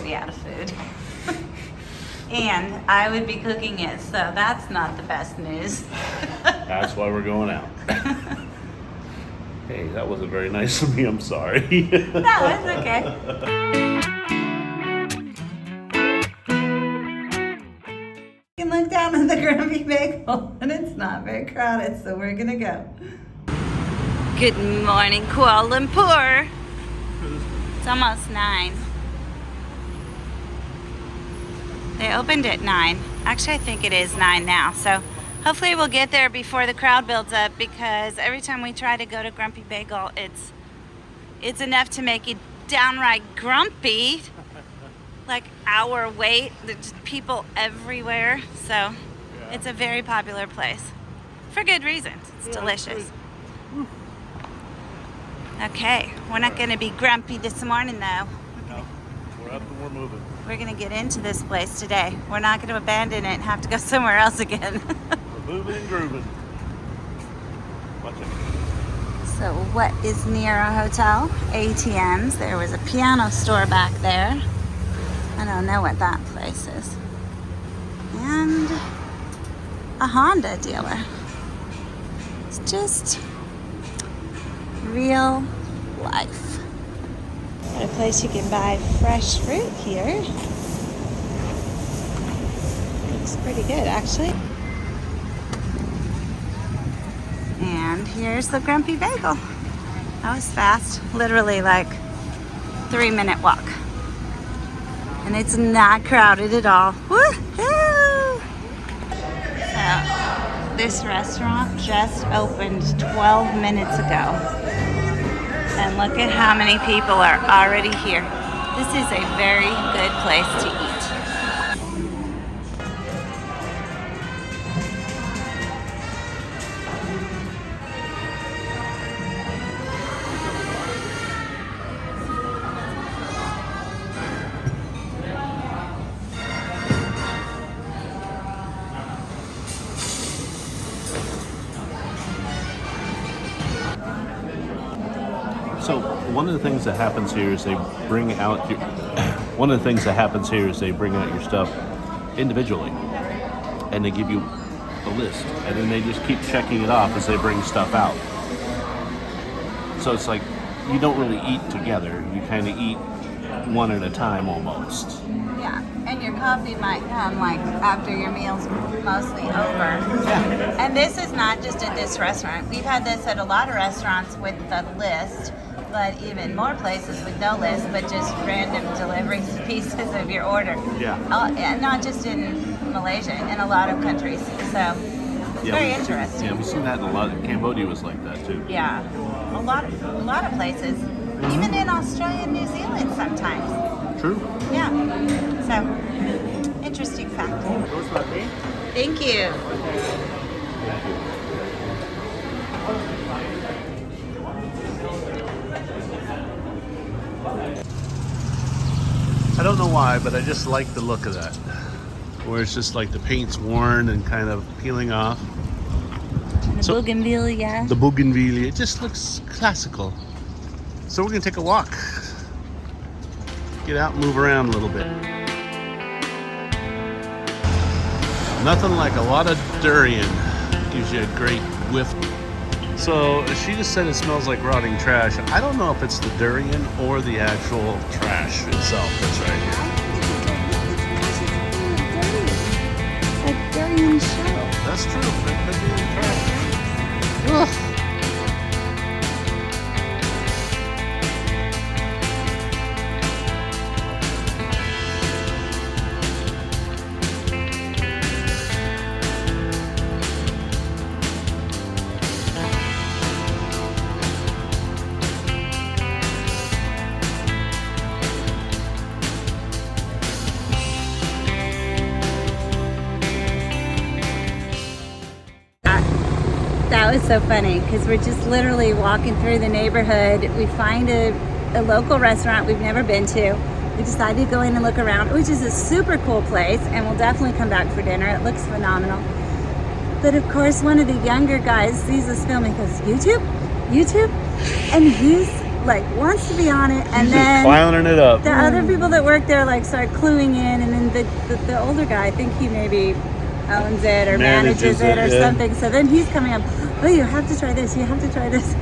be out of food. And I would be cooking it, so that's not the best news. That's why we're going out. Hey, that wasn't very nice of me. I'm sorry. That was okay. You can look down at the Grumpy Bagel, and it's not very crowded, so we're gonna go. Good morning, Kuala Lumpur. It's almost 9. They opened at 9. Actually, I think it is 9 now. So hopefully we'll get there before the crowd builds up, because every time we try to go to Grumpy Bagel, it's enough to make you downright grumpy. Like hour wait, there's just people everywhere. So it's a very popular place for good reasons. It's delicious. Okay, we're not going to be grumpy this morning though. No, we're up and we're moving. We're going to get into this place today. We're not going to abandon it and have to go somewhere else again. We're moving and grooving. Watch it. So what is near our hotel? ATMs. There was a piano store back there. I don't know what that place is. And a Honda dealer. It's just real life. Got a place you can buy fresh fruit here. Looks pretty good, actually. And here's the Grumpy Bagel. That was fast. Literally like 3-minute walk. And it's not crowded at all. Woohoo! So, this restaurant just opened 12 minutes ago. And look at how many people are already here. This is a very good place to eat. So one of the things that happens here is they bring out your stuff individually, and they give you a list, and then they just keep checking it off as they bring stuff out. So it's like you don't really eat together; you kind of eat one at a time almost. Yeah, and your coffee might come like after your meal's mostly over. Yeah. And this is not just at this restaurant. We've had this at a lot of restaurants with the list, but even more places with no list, but just random delivery pieces of your order. Yeah. And not just in Malaysia, in a lot of countries. So it's very interesting. Yeah, we've seen that in a lot. Cambodia was like that too. Yeah, a lot of places, even in Australia and New Zealand sometimes. True. Yeah. So interesting fact. Thank you. I don't know why, but I just like the look of that. Where it's just like the paint's worn and kind of peeling off. The bougainvillea. The bougainvillea. It just looks classical. So we're going to take a walk. Get out and move around a little bit. Nothing like a lot of durian. Gives you a great whiff. So she just said it smells like rotting trash. I don't know if it's the durian or the actual trash itself that's right here. A durian shell. That's true. That could be the trash. Ugh. That was so funny because we're just literally walking through the neighborhood. We find a local restaurant we've never been to. We decided to go in and look around, which is a super cool place, and we'll definitely come back for dinner. It looks phenomenal. But of course, one of the younger guys sees us filming, goes, YouTube? And he's like wants to be on it, and He's then just clowning it up. the other people that work there like start cluing in, and then the older guy, I think he maybe owns it or manages it or something. So then he's coming up, oh, you have to try this, you have to try this.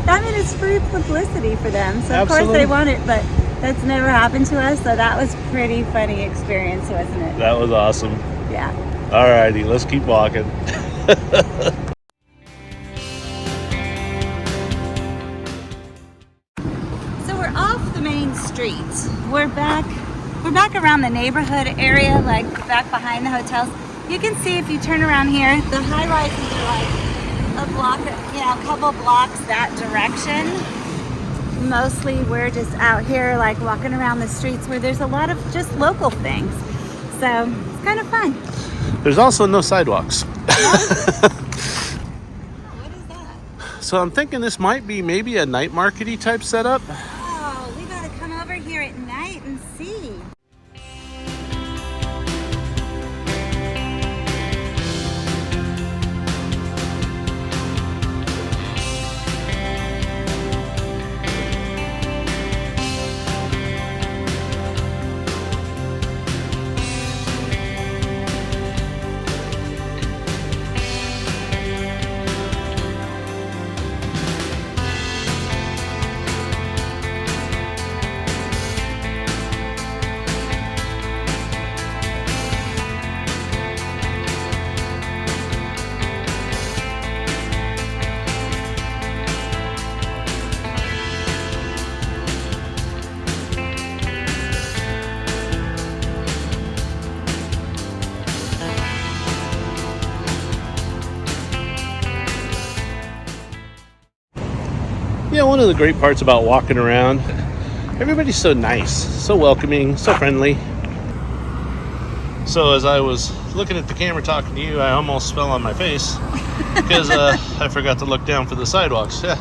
I mean, it's free publicity for them, so of course they want it, but that's never happened to us, so that was pretty funny experience, wasn't it? That was awesome. Yeah. Alrighty, let's keep walking. So we're off the main street. We're back around the neighborhood area, like back behind the hotels. You can see if you turn around here, the high rises are like a block, a couple blocks that direction. Mostly we're just out here like walking around the streets where there's a lot of just local things. So it's kind of fun. There's also no sidewalks. What is that? So I'm thinking this might be maybe a night market-y type setup. Oh, we gotta come over here at night and see. Yeah, one of the great parts about walking around, everybody's so nice, so welcoming, so friendly. So as I was looking at the camera talking to you, I almost fell on my face because I forgot to look down for the sidewalks. Yeah.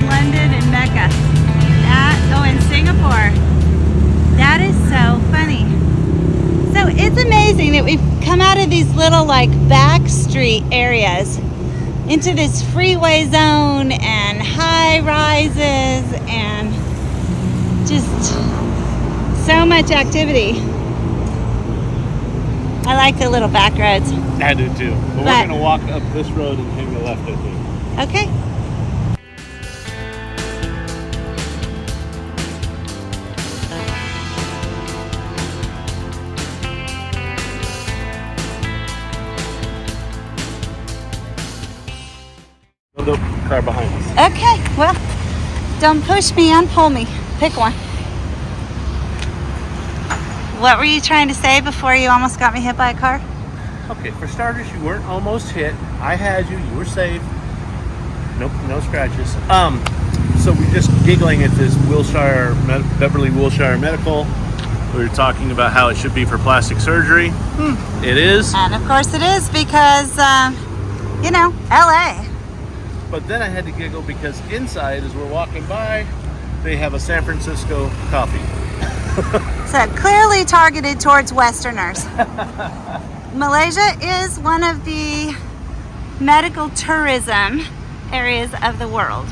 London and Mecca. In Singapore. That is so funny. So it's amazing that we've come out of these little like back street areas into this freeway zone and high rises and just so much activity. I like the little back roads. I do too. But we're going to walk up this road and hang a left, I think. Okay. No car behind us. Okay, well, don't push me, unpull me. Pick one. What were you trying to say before you almost got me hit by a car? Okay, for starters, you weren't almost hit. I had you. You were safe. Nope, no scratches. So we're just giggling at this Beverly Wilshire Medical. We were talking about how it should be for plastic surgery. It is. And of course it is because, LA. But then I had to giggle because inside, as we're walking by, they have a San Francisco coffee. So clearly targeted towards Westerners. Malaysia is one of the medical tourism areas of the world.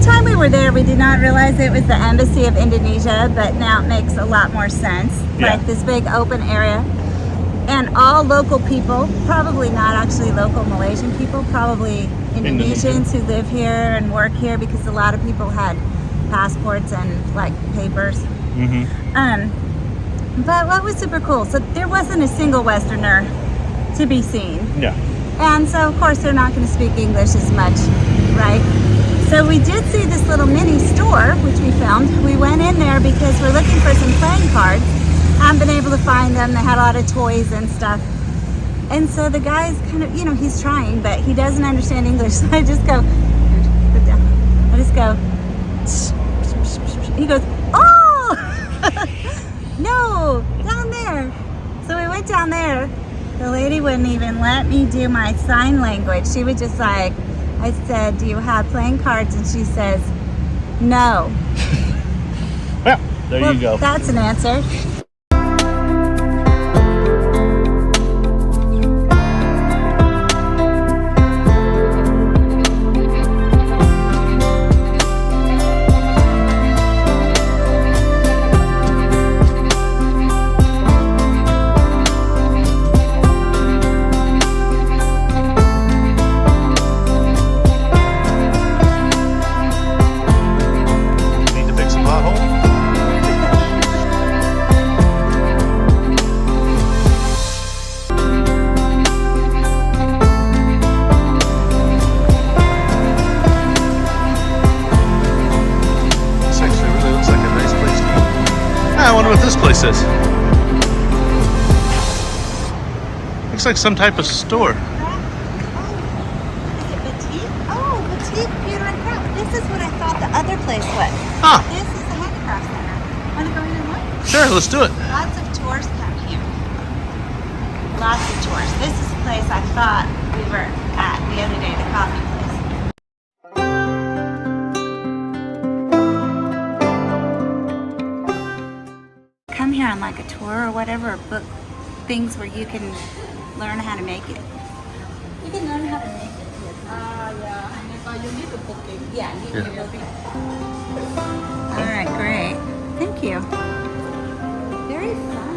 Time we were there, we did not realize it was the embassy of Indonesia, but now it makes a lot more sense. Yeah. Like this big open area, and all local people, probably not actually local Malaysian people, probably Indonesians who live here and work here, because a lot of people had passports and like papers. But what was super cool, so there wasn't a single Westerner to be seen. Yeah. And so, of course, they're not going to speak English as much, right? So we did see this little mini store, which we found. We went in there because we're looking for some playing cards. Haven't been able to find them. They had a lot of toys and stuff. And so the guy's kind of, you know, he's trying, but he doesn't understand English. So I just go, put down. I just go, he goes, oh! No, down there. So we went down there. The lady wouldn't even let me do my sign language. She was just like, I said, do you have playing cards? And she says, no. Well, there you go. That's an answer. I wonder what this place is. Looks like some type of store. Is it Batek? Oh, Batek Pewter and Craft. This is what I thought the other place was. Huh. This is the handicraft center. Want to go in and look? Sure, let's do it. Lots of tours come here. Lots of tours. This is the place I thought we were at the other day, the coffee place. Come here on like a tour or whatever, or book things where you can learn how to make it. You can learn how to make it here. Yeah, you need the booking. Yeah, you can do it. All right, great. Thank you. Very fun.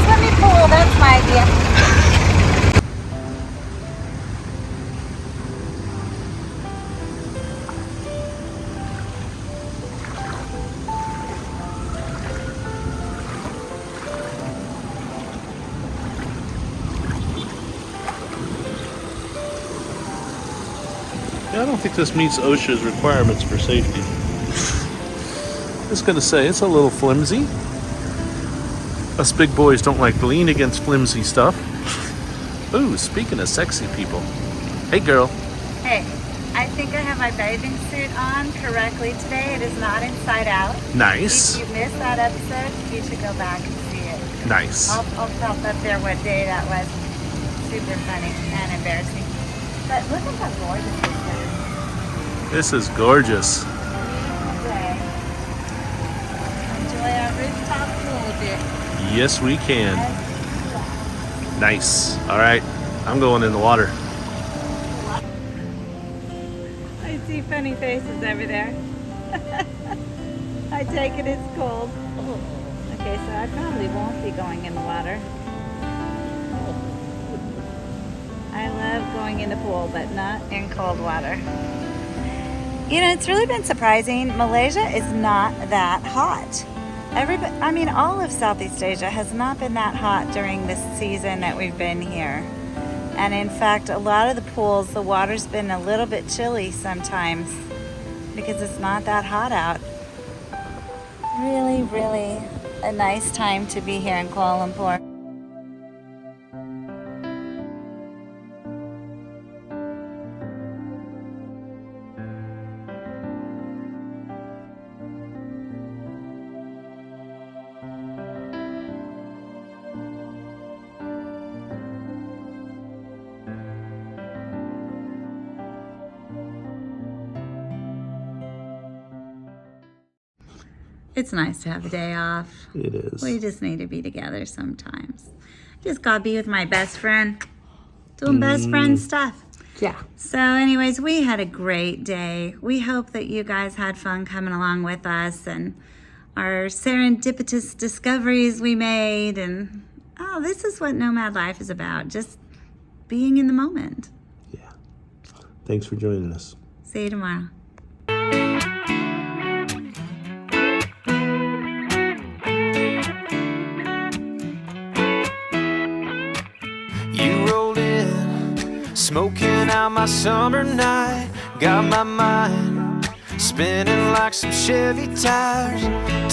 Swimming pool, that's my idea. Yeah, I don't think this meets OSHA's requirements for safety. Just gonna say, it's a little flimsy. Us big boys don't like to lean against flimsy stuff. Ooh, speaking of sexy people. Hey girl. Hey, I think I have my bathing suit on correctly today. It is not inside out. Nice. If you missed that episode, you should go back and see it. Nice. I'll pop up there what day that was. Super funny and embarrassing. But look at how gorgeous this is. This is gorgeous. Today. Enjoy our rooftop pool deck. Yes, we can. Nice. All right, I'm going in the water. I see funny faces over there. I take it it's cold. Okay, so I probably won't be going in the water. I love going in the pool, but not in cold water. You know, it's really been surprising. Malaysia is not that hot. All of Southeast Asia has not been that hot during this season that we've been here. And in fact, a lot of the pools, the water's been a little bit chilly sometimes because it's not that hot out. Really, really a nice time to be here in Kuala Lumpur. It's nice to have a day off. It is. We just need to be together sometimes. Just gotta be with my best friend. Doing best friend stuff. Yeah. So anyways, we had a great day. We hope that you guys had fun coming along with us and our serendipitous discoveries we made. And this is what nomad life is about. Just being in the moment. Yeah. Thanks for joining us. See you tomorrow. You rolled in, smoking out my summer night. Got my mind spinning like some Chevy tires.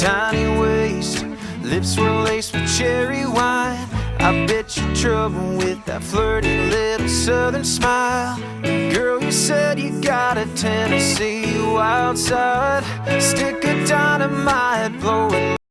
Tiny waist, lips were laced with cherry wine. I bet you're trouble with that flirty little southern smile. Girl, you said you got a Tennessee wild side. Stick of dynamite, blow